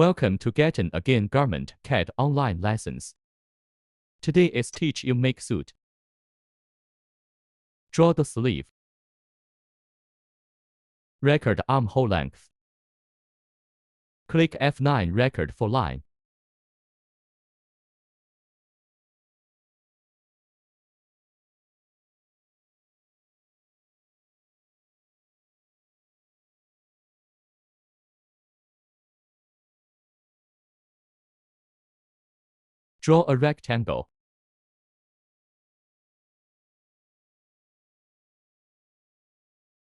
Welcome to GetonAgain CAD online lessons. Today is teach you make suit. Draw the sleeve. Record armhole length. Click F9 record for line. Draw a rectangle.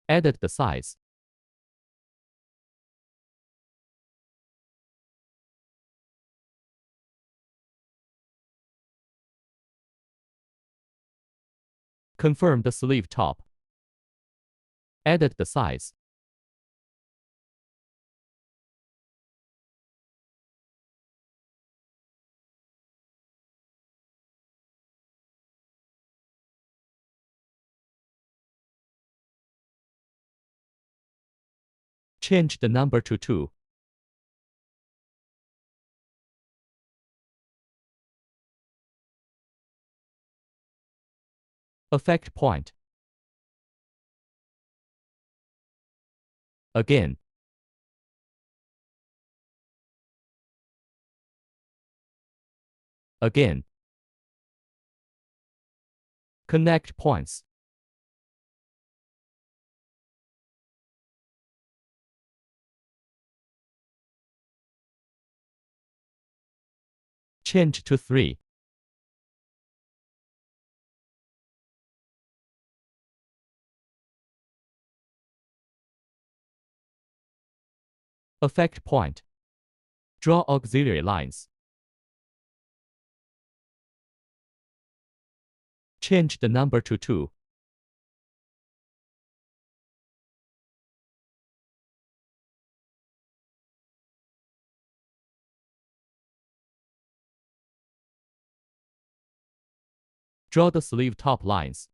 Edit the size. Confirm the sleeve top. Edit the size. Change the number to 2. Effect point. Again. Again. Connect points. Change to 3. Effect point. Draw auxiliary lines. Change the number to 2. Draw the sleeve top lines.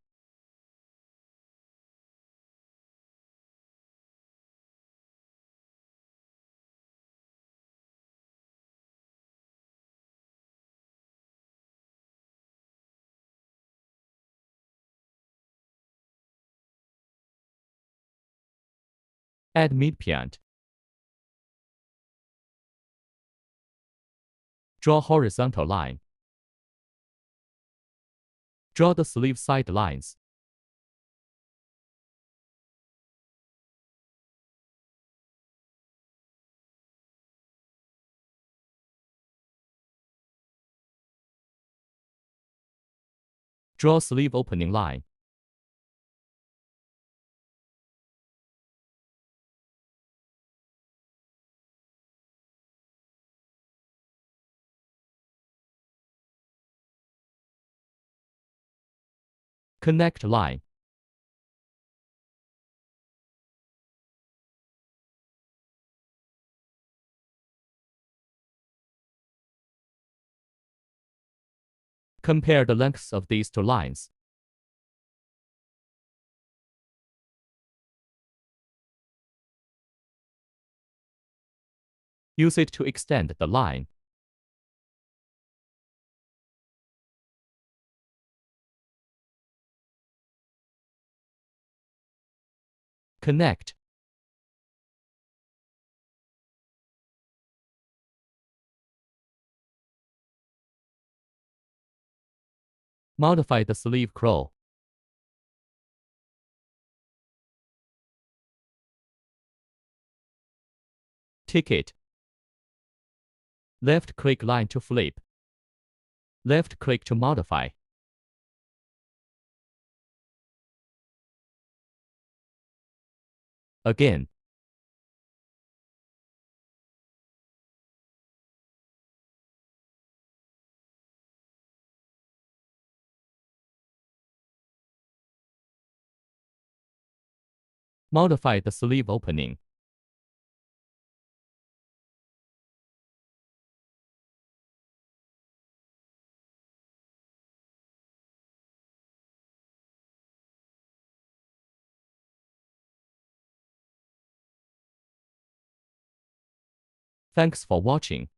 Add midpoint. Draw horizontal line. Draw the sleeve side lines. Draw sleeve opening line. Connect line. Compare the lengths of these two lines. Use it to extend the line. Connect. Modify the sleeve scroll. Ticket. Left-click line to flip. Left-click to modify. Again. Modify the sleeve opening. Thanks for watching.